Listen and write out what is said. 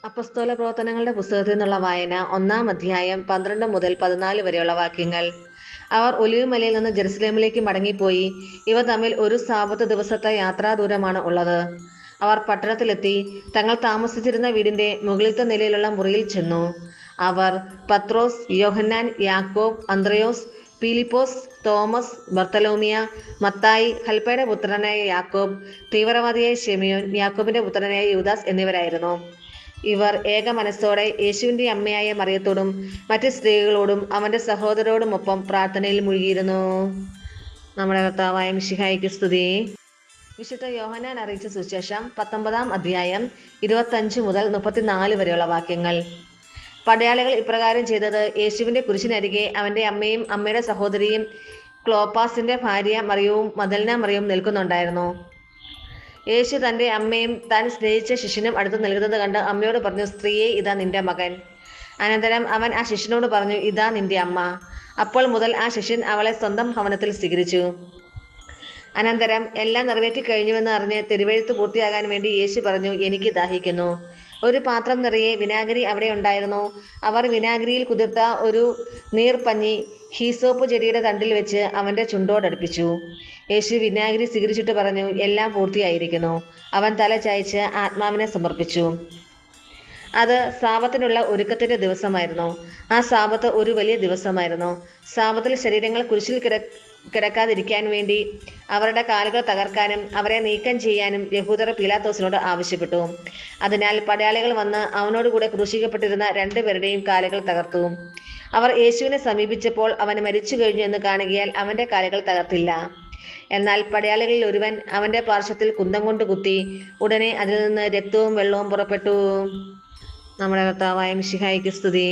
അപ്പസ്തോല പ്രവർത്തനങ്ങളുടെ പുസ്തകത്തിൽ നിന്നുള്ള വായന 1-ാം അധ്യായം 12 മുതൽ 14 വരെയുള്ള വാക്യങ്ങൾ. അവർ ഒലിവുമലയിൽ നിന്ന് ജെറുസലേമിലേക്ക് മടങ്ങിപ്പോയി. ഇവ തമ്മിൽ ഒരു സാബത്ത് ദിവസത്തെ യാത്രാദൂരമാണ് ഉള്ളത്. അവർ പട്ടണത്തിലെത്തി തങ്ങൾ താമസിച്ചിരുന്ന വീടിന്റെ മുകളിലത്തെ നിലയിലുള്ള മുറിയിൽ ചെന്നു. അവർ പത്രോസ്, യോഹന്നാൻ, യാക്കോബ്, അന്ത്രയോസ്, പീലിപ്പോസ്, തോമസ്, ബർത്തലോമിയ, മത്തായി, ഹൽപ്പയുടെ പുത്രനായ യാക്കോബ്, തീവ്രവാദിയായ ശിമയോൻ, യാക്കോബിന്റെ പുത്രനായ യൂദാസ് എന്നിവരായിരുന്നു. ഇവർ ഏക മനസ്സോടെ യേശുവിന്റെ അമ്മയായ മറിയത്തോടും മറ്റ് സ്ത്രീകളോടും അവന്റെ സഹോദരോടുമൊപ്പം പ്രാർത്ഥനയിൽ മുഴുകിയിരുന്നു. നമ്മുടെ കർത്താവായ മിശിഹായ്ക്ക് സ്തുതി. വിശുദ്ധ യോഹന്നാൻ അറിയിച്ച സുവിശേഷം 19-ാം അധ്യായം 25 മുതൽ 34 വരെയുള്ള വാക്യങ്ങൾ. പടയാളികൾ ഇപ്രകാരം ചെയ്തത് യേശുവിന്റെ കുരിശിനരികെ അവന്റെ അമ്മയും അമ്മയുടെ സഹോദരിയും ക്ലോപ്പാസിന്റെ ഭാര്യ മറിയവും മദൽന മറിയവും നിൽക്കുന്നുണ്ടായിരുന്നു. യേശു തന്റെ അമ്മയും താൻ സ്നേഹിച്ച ശിഷ്യനും അടുത്ത് നിൽക്കുന്നത് കണ്ട് അമ്മയോട് പറഞ്ഞു, സ്ത്രീയെ, ഇതാ നിന്റെ മകൻ. അനന്തരം അവൻ ആ ശിഷ്യനോട് പറഞ്ഞു, ഇതാ നിന്റെ അമ്മ. അപ്പോൾ മുതൽ ആ ശിഷ്യൻ അവളെ സ്വന്തം ഭവനത്തിൽ സ്വീകരിച്ചു. അനന്തരം എല്ലാം നിറവേറ്റി കഴിഞ്ഞുവെന്ന് അറിഞ്ഞ് തിരുവെഴുത്ത് പൂർത്തിയാകാൻ വേണ്ടി യേശു പറഞ്ഞു, എനിക്ക് ദാഹിക്കുന്നു. ഒരു പാത്രം നിറയെ വിനാഗിരി അവിടെ ഉണ്ടായിരുന്നു. അവർ വിനാഗിരിയിൽ കുതിർത്ത ഒരു നീർപ്പഞ്ഞി ഹീസോപ്പ് ചെടിയുടെ തണ്ടിൽ വെച്ച് അവന്റെ ചുണ്ടോടടുപ്പിച്ചു. യേശു വിനാഗിരി സ്വീകരിച്ചിട്ട് പറഞ്ഞു, എല്ലാം പൂർത്തിയായിരിക്കുന്നു. അവൻ തല ചായ്ച്ച് ആത്മാവിനെ സമർപ്പിച്ചു. അത് സാബത്തിനുള്ള ഒരുക്കത്തിന്റെ ദിവസമായിരുന്നു. ആ സാബത്ത് ഒരു വലിയ ദിവസമായിരുന്നു. സാബത്തിൽ ശരീരങ്ങൾ കുരിശിൽ കിടക്കാതിരിക്കാൻ വേണ്ടി അവരുടെ കാലുകൾ തകർക്കാനും അവരെ നീക്കം ചെയ്യാനും യഹൂദർ പീലാത്തോസിനോട് ആവശ്യപ്പെട്ടു. അതിനാൽ പടയാളികൾ വന്ന് അവനോടുകൂടെ ക്രൂശിക്കപ്പെട്ടിരുന്ന 2 പേരുടെയും കാലുകൾ തകർത്തു. അവർ യേശുവിനെ സമീപിച്ചപ്പോൾ അവൻ മരിച്ചു കഴിഞ്ഞു എന്ന് കാണുകയാൽ അവന്റെ കാലുകൾ തകർത്തില്ല. എന്നാൽ പടയാളികളിൽ ഒരുവൻ അവന്റെ പാർശ്വത്തിൽ കുന്തം കൊണ്ട് കുത്തി. ഉടനെ അതിൽ നിന്ന് രക്തവും വെള്ളവും പുറപ്പെട്ടു. നമ്മുടെ കർത്താവായ മിശിഹായ്ക്ക് സ്തുതി.